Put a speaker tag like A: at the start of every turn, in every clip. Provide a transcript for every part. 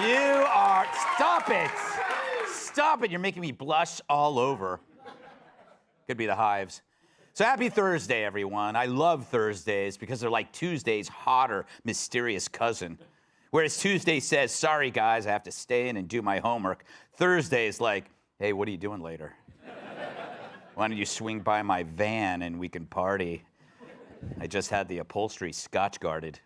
A: You are... Stop it. Stop it. You're making me blush all over. Could be the hives. So happy Thursday, everyone. I love Thursdays because they're like Tuesday's hotter, mysterious cousin. Whereas Tuesday says, sorry, guys, I have to stay in and do my homework. Thursday is like, hey, what are you doing later? Why don't you swing by my van and we can party? I just had the upholstery scotch-guarded.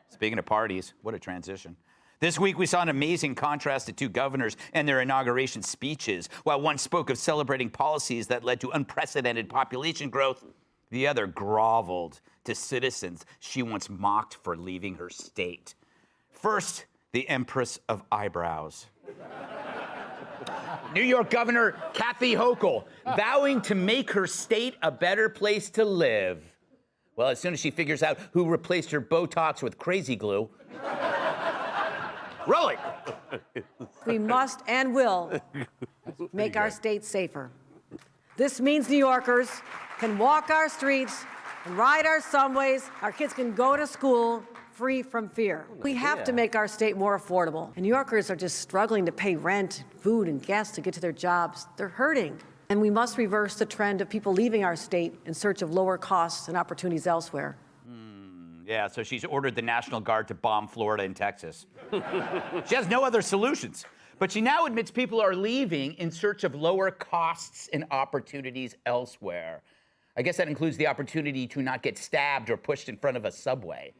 A: Speaking of parties, what a transition. This week, we saw an amazing contrast to two governors and their inauguration speeches. While one spoke of celebrating policies that led to unprecedented population growth, the other groveled to citizens she once mocked for leaving her state. First, the Empress of Eyebrows. New York Governor Kathy Hochul vowing to make her state a better place to live. Well, as soon as she figures out who replaced her Botox with crazy glue. Roll it.
B: We must and will make our state safer. This means New Yorkers can walk our streets and ride our subways. Our kids can go to school free from fear. We have to make our state more affordable. And New Yorkers are just struggling to pay rent, food, and gas to get to their jobs. They're hurting. And we must reverse the trend of people leaving our state in search of lower costs and opportunities elsewhere.
A: Yeah, so she's ordered the National Guard to bomb Florida and Texas. She has no other solutions. But she now admits people are leaving in search of lower costs and opportunities elsewhere. I guess that includes the opportunity to not get stabbed or pushed in front of a subway.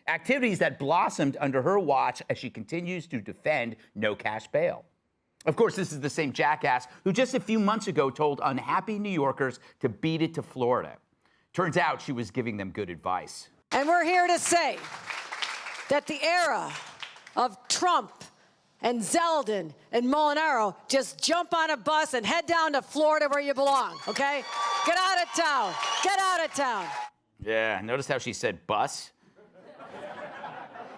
A: Activities that blossomed under her watch as she continues to defend no cash bail. Of course, this is the same jackass who just a few months ago told unhappy New Yorkers to beat it to Florida. Turns out she was giving them good advice.
B: And we're here to say that the era of Trump and Zeldin and Molinaro, just jump on a bus and head down to Florida where you belong, okay? Get out of town. Get out of town.
A: Yeah, notice how she said bus?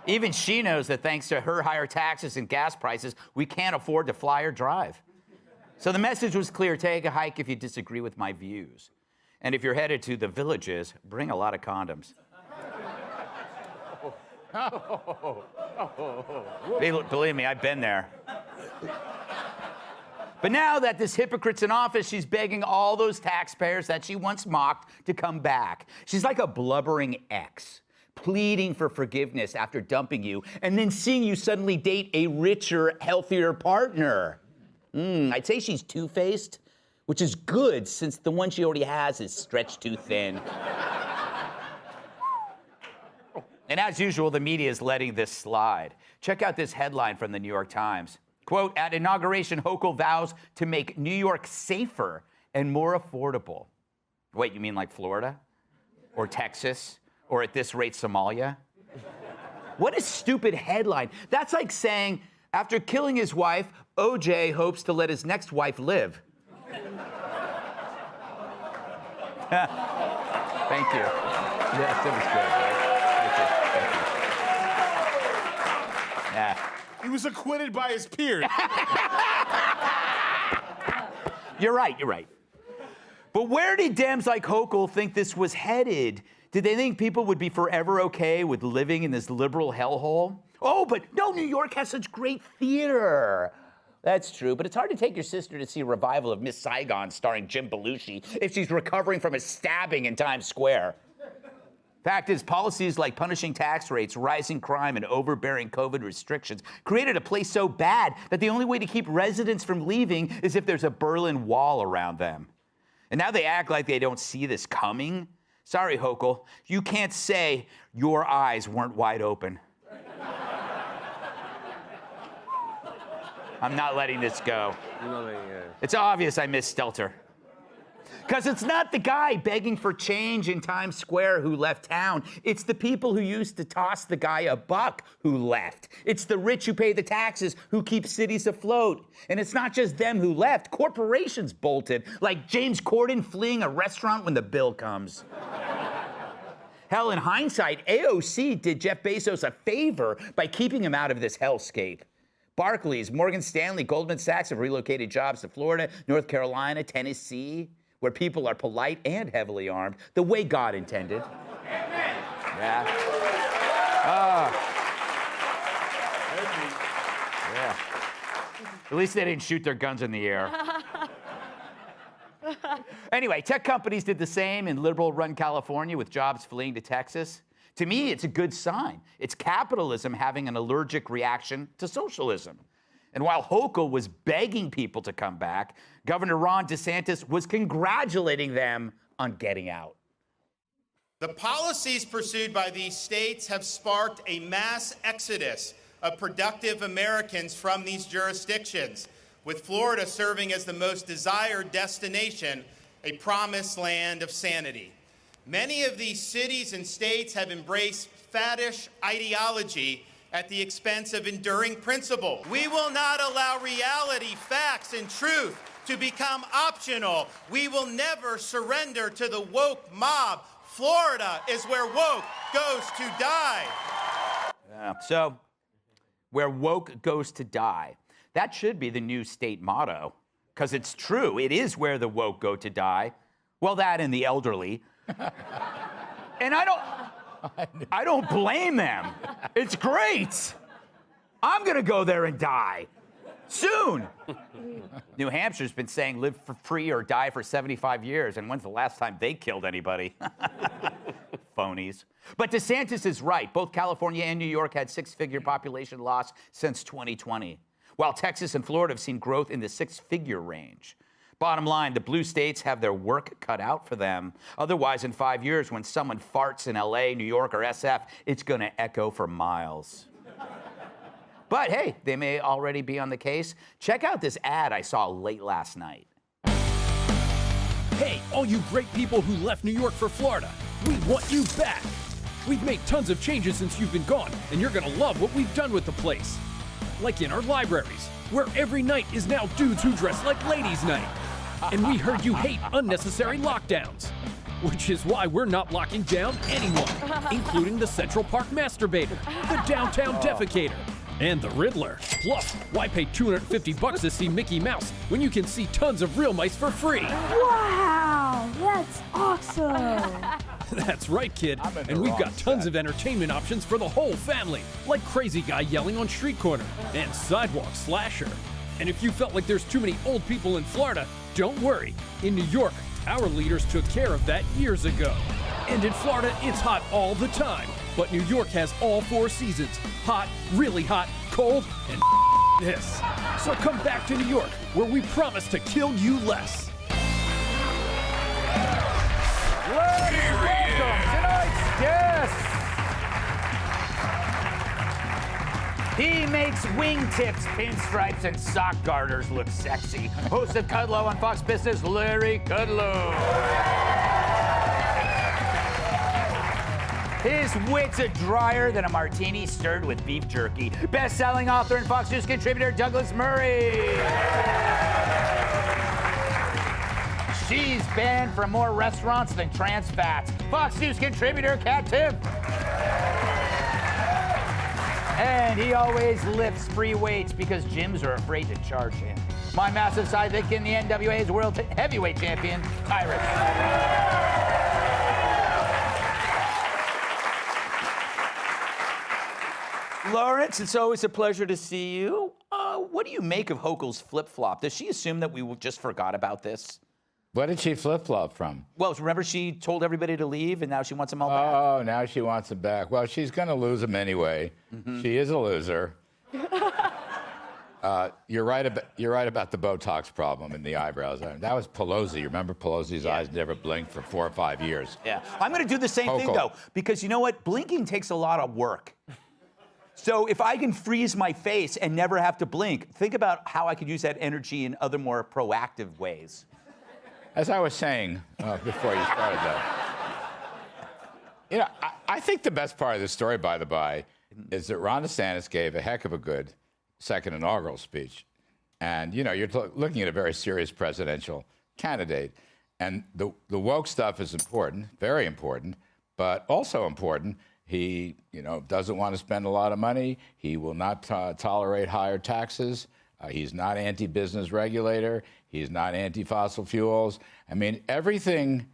A: Even she knows that thanks to her higher taxes and gas prices, we can't afford to fly or drive. So the message was clear: take a hike if you disagree with my views. And if you're headed to the Villages, bring a lot of condoms. Believe me, I've been there. But now that this hypocrite's in office, she's begging all those taxpayers that she once mocked to come back. She's like a blubbering ex, pleading for forgiveness after dumping you, and then seeing you suddenly date a richer, healthier partner. I'd say she's two-faced, which is good since the one she already has is stretched too thin. And as usual, the media is letting this slide. Check out this headline from the New York Times. Quote, at inauguration, Hochul vows to make New York safer and more affordable. Wait, you mean like Florida? Or Texas? Or at this rate, Somalia? What a stupid headline. That's like saying, after killing his wife, OJ hopes to let his next wife live. Thank you. Yes, that was good, right? Thank you. Yeah.
C: He was acquitted by his peers.
A: You're right. But where did Dems like Hochul think this was headed? Did they think people would be forever okay with living in this liberal hellhole? Oh, but no, New York has such great theater. That's true, but it's hard to take your sister to see a revival of Miss Saigon starring Jim Belushi if she's recovering from a stabbing in Times Square. Fact is, policies like punishing tax rates, rising crime, and overbearing COVID restrictions created a place so bad that the only way to keep residents from leaving is if there's a Berlin Wall around them. And now they act like they don't see this coming. Sorry, Hochul, you can't say your eyes weren't wide open. I'm not letting this go. It's obvious I miss Stelter. Because it's not the guy begging for change in Times Square who left town. It's the people who used to toss the guy a buck who left. It's the rich who pay the taxes who keep cities afloat. And it's not just them who left. Corporations bolted, like James Corden fleeing a restaurant when the bill comes. Hell, in hindsight, AOC did Jeff Bezos a favor by keeping him out of this hellscape. Barclays, Morgan Stanley, Goldman Sachs have relocated jobs to Florida, North Carolina, Tennessee, where people are polite and heavily armed, the way God intended. Amen. Yeah. At least they didn't shoot their guns in the air. Anyway, tech companies did the same in liberal-run California with jobs fleeing to Texas. To me, it's a good sign. It's capitalism having an allergic reaction to socialism. And while Hochul was begging people to come back, Governor Ron DeSantis was congratulating them on getting out.
D: The policies pursued by these states have sparked a mass exodus of productive Americans from these jurisdictions, with Florida serving as the most desired destination, a promised land of sanity. Many of these cities and states have embraced faddish ideology at the expense of enduring principle. We will not allow reality, facts, and truth to become optional. We will never surrender to the woke mob. Florida is where woke goes to die.
A: Yeah. So, where woke goes to die. That should be the new state motto, because it's true. It is where the woke go to die. Well, that and the elderly. And I don't blame them. It's great. I'm going to go there and die soon. New Hampshire's been saying live for free or die for 75 years. And when's the last time they killed anybody? Phonies. But DeSantis is right. Both California and New York had six-figure population loss since 2020, while Texas and Florida have seen growth in the six-figure range. Bottom line, the blue states have their work cut out for them. Otherwise, in 5 years, when someone farts in LA, New York, or SF, it's going to echo for miles. But hey, they may already be on the case. Check out this ad I saw late last night.
E: Hey, all you great people who left New York for Florida, we want you back. We've made tons of changes since you've been gone, and you're gonna love what we've done with the place. Like in our libraries, where every night is now dudes who dress like ladies' night. And we heard you hate unnecessary lockdowns, which is why we're not locking down anyone, including the Central Park masturbator, the downtown defecator, and the Riddler. Plus, why pay $250 to see Mickey Mouse when you can see tons of real mice for free?
F: Wow, that's awesome.
E: That's right, kid. And we've got tons of entertainment options for the whole family, like Crazy Guy Yelling on Street Corner and Sidewalk Slasher. And if you felt like there's too many old people in Florida, don't worry. In New York, our leaders took care of that years ago. And in Florida, it's hot all the time. But New York has all 4 seasons. Hot, really hot, cold, and this. So come back to New York, where we promise to kill you less.
A: Let's welcome tonight's guest. He makes wingtips, pinstripes, and sock garters look sexy. Host of Kudlow on Fox Business, Larry Kudlow. His wits are drier than a martini stirred with beef jerky. Best-selling author and Fox News contributor Douglas Murray. She's banned from more restaurants than trans fats. Fox News contributor Kat Tiff. And he always lifts free weights because gyms are afraid to charge him. My massive sidekick in the NWA is world heavyweight champion, Iris. Lawrence, it's always a pleasure to see you. What do you make of Hochul's flip-flop? Does she assume that we just forgot about this?
G: What did she flip-flop from?
A: Well, remember she told everybody to leave, and now she wants them all back?
G: Oh, now she wants them back. Well, she's going to lose them anyway. Mm-hmm. She is a loser. You're right about the Botox problem in the eyebrows. That was Pelosi. You remember Pelosi's eyes never blinked for 4 or 5 years.
A: Yeah. I'm going to do the same thing, though, because you know what? Blinking takes a lot of work. So if I can freeze my face and never have to blink, think about how I could use that energy in other more proactive ways.
G: As I was saying before you started that, you know, I think the best part of this story, by the by, is that Ron DeSantis gave a heck of a good second inaugural speech. And, you know, you're looking at a very serious presidential candidate. And the woke stuff is important, very important, but also important. He, you know, doesn't want to spend a lot of money. He will not tolerate higher taxes. He's not anti-business regulator. He's not anti-fossil fuels. I mean, everything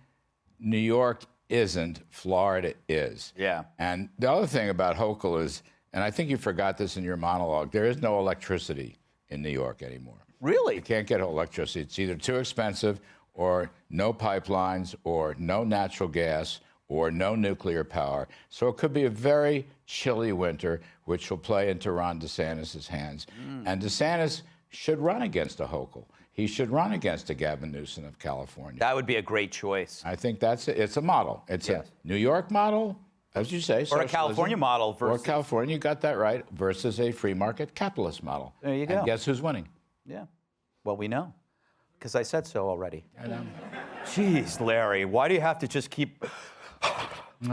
G: New York isn't, Florida is.
A: Yeah.
G: And the other thing about Hochul is, and I think you forgot this in your monologue, there is no electricity in New York anymore.
A: Really?
G: You can't get electricity. It's either too expensive or no pipelines or no natural gas or no nuclear power. So it could be a very chilly winter, which will play into Ron DeSantis' hands. And DeSantis should run against a Hochul. He should run against a Gavin Newsom of California.
A: That would be a great choice.
G: I think it's a model. It's a New York model, as you say.
A: Or a
G: socialism,
A: California model versus...
G: Or California, you got that right, versus a free market capitalist model.
A: There you go.
G: And guess who's winning?
A: Yeah. Well, we know, because I said so already.
G: I know.
A: Jeez, Larry, why do you have to just keep...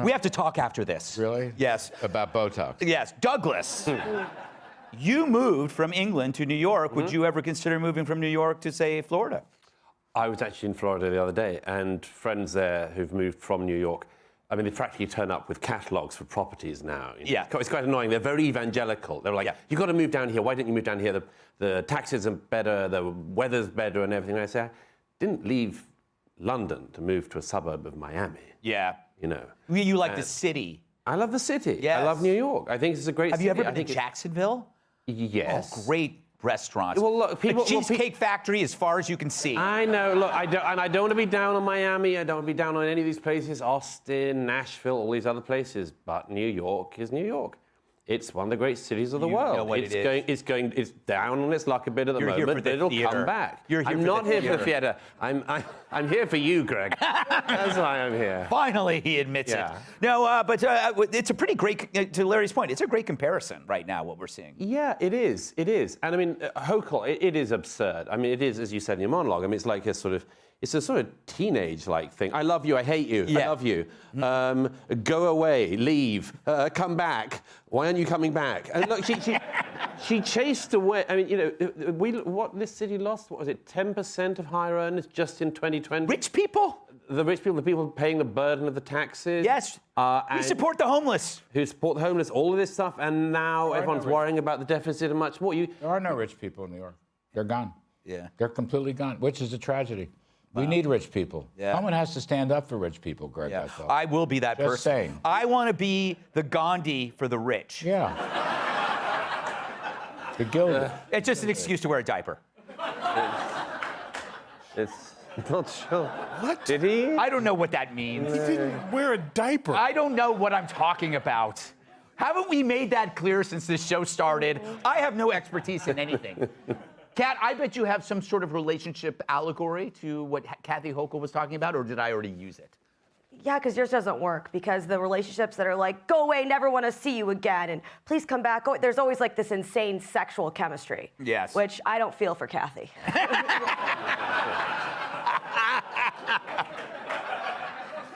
A: We have to talk after this.
G: Really?
A: Yes.
G: About Botox.
A: Yes. Douglas, you moved from England to New York. Would you ever consider moving from New York to, say, Florida?
H: I was actually in Florida the other day, and friends there who've moved from New York, I mean, they practically turn up with catalogs for properties now. You know?
A: Yeah.
H: It's quite annoying. They're very evangelical. They're like, you've got to move down here. Why didn't you move down here? The taxes are better, the weather's better and everything. And I say, I didn't leave London to move to a suburb of Miami.
A: Yeah.
H: You know.
A: You like the city.
H: I love the city.
A: Yes.
H: I love New York. I think it's a great
A: Have
H: city.
A: you ever been to Jacksonville?
H: Yes.
A: Oh, great restaurants.
H: Well, look, people...
A: The Cheesecake Factory as far as you can see.
H: I know. Look, I don't want to be down on Miami. I don't want to be down on any of these places. Austin, Nashville, all these other places. But New York is New York. It's one of the great cities of the world.
A: Know what
H: It's down on its luck a bit at the
A: You're here
H: moment,
A: for the
H: but it'll
A: theater.
H: come back.
A: You're here
H: I'm
A: for
H: not
A: the
H: here for the theater. I'm here for you, Greg. That's why I'm here.
A: Finally, he admits it. No, but it's a pretty great, to Larry's point, it's a great comparison right now, what we're seeing.
H: Yeah, it is. It is. And I mean, Hochul, it is absurd. I mean, it is, as you said in your monologue, I mean, it's like a sort of teenage-like thing. I love you, I hate you, I love you. Go away, leave, come back. Why aren't you coming back? And look, she chased away. I mean, you know, what this city lost, what was it, 10% of higher earners just in 2020?
A: Rich people?
H: The rich people, the people paying the burden of the taxes.
A: Yes. We support the homeless.
H: Who support the homeless, all of this stuff, and now everyone's worrying about the deficit and much more.
G: There are no rich people in New York. They're gone.
A: Yeah.
G: They're completely gone, which is a tragedy. We need rich people.
A: Yeah.
G: Someone has to stand up for rich people, Greg.
A: Yeah.
G: I thought.
A: I will be that
G: Just
A: person.
G: saying.
A: I want to be the Gandhi for the rich.
G: Yeah. The Gilded.
A: It's just an excuse to wear a diaper.
H: It's not sure. What? Did he?
A: I don't know what that means.
C: He didn't wear a diaper.
A: I don't know what I'm talking about. Haven't we made that clear since this show started? I have no expertise in anything. Kat, I bet you have some sort of relationship allegory to what Kathy Hochul was talking about, or did I already use it?
I: Yeah, because yours doesn't work, because the relationships that are like, go away, never want to see you again, and please come back, there's always like this insane sexual chemistry.
A: Yes.
I: Which I don't feel for Kathy.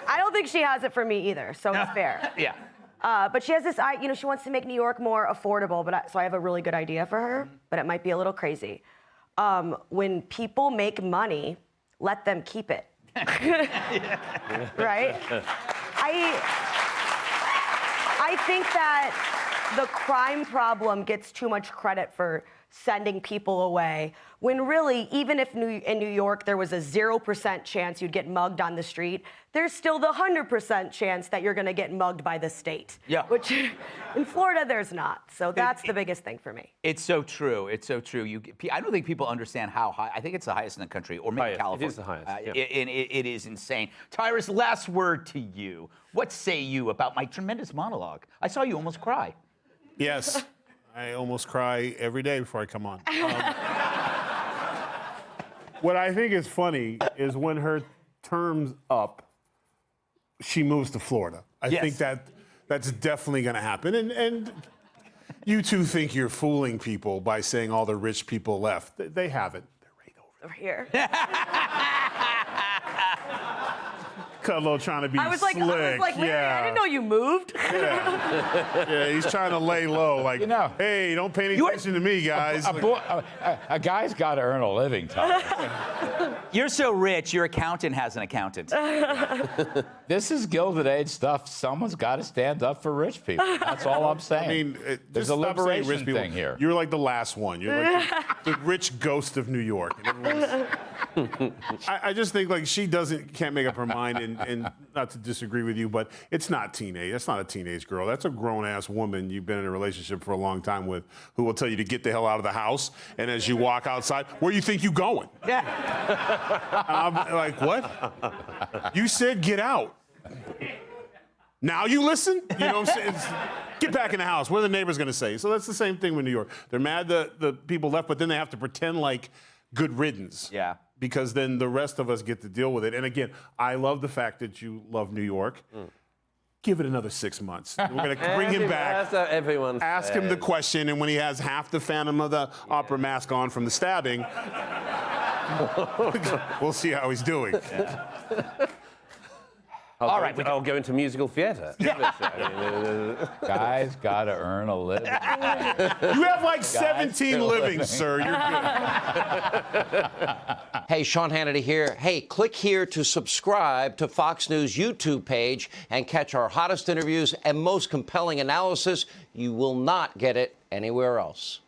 I: I don't think she has it for me either, so it's fair.
A: Yeah.
I: But she has this, she wants to make New York more affordable, so I have a really good idea for her, but it might be a little crazy. When people make money, let them keep it. Right? I think that the crime problem gets too much credit for sending people away, when really, even if in New York there was a 0% chance you'd get mugged on the street, there's still the 100% chance that you're gonna get mugged by the state.
A: Yeah.
I: Which in Florida, there's not. So that's the biggest thing for me.
A: It's so true. It's so true. I don't think people understand how high. I think it's the highest in the country, or maybe
H: Highest.
A: California.
H: It is the highest. Yeah.
A: It is insane. Tyrus, last word to you. What say you about my tremendous monologue? I saw you almost cry.
C: Yes. I almost cry every day before I come on. What I think is funny is when her term's up, she moves to Florida. I think that's definitely going to happen. And you two think you're fooling people by saying all the rich people left. They haven't. They're right over
I: Here.
C: Cudlow trying to be slick.
I: Larry, I didn't know you moved.
C: Yeah, he's trying to lay low, like, hey, don't pay any attention to me, guys.
G: A guy's got to earn a living, Tom.
A: You're so rich, your accountant has an accountant.
G: This is Gilded Age stuff. Someone's got to stand up for rich people. That's all I'm saying.
C: I mean,
G: there's
C: just
G: a
C: stop saying
G: liberation
C: rich people.
G: thing here.
C: You're like the last one. You're like the rich ghost of New York. And everyone's I just think like she can't make up her mind, and not to disagree with you, but it's not teenage. That's not a teenage girl. That's a grown-ass woman you've been in a relationship for a long time with, who will tell you to get the hell out of the house, and as you walk outside, where you think you going?
A: Yeah.
C: I'm like, what? You said get out. Now you listen? You know what I'm saying? Get back in the house. What are the neighbors going to say? So that's the same thing with New York. They're mad that the people left, but then they have to pretend like good riddance.
A: Yeah.
C: Because then the rest of us get to deal with it. And again, I love the fact that you love New York. Give it another 6 months. We're going to bring him back.
H: That's what everyone
C: ask him the question, and when he has half the Phantom of the Opera mask on from the stabbing, we'll see how he's doing.
A: All right,
H: I'll go into musical theater.
G: Guys got to earn a living.
C: You have like 17 livings, sir. You're good.
J: Hey, Sean Hannity here. Hey, click here to subscribe to Fox News YouTube page and catch our hottest interviews and most compelling analysis. You will not get it anywhere else.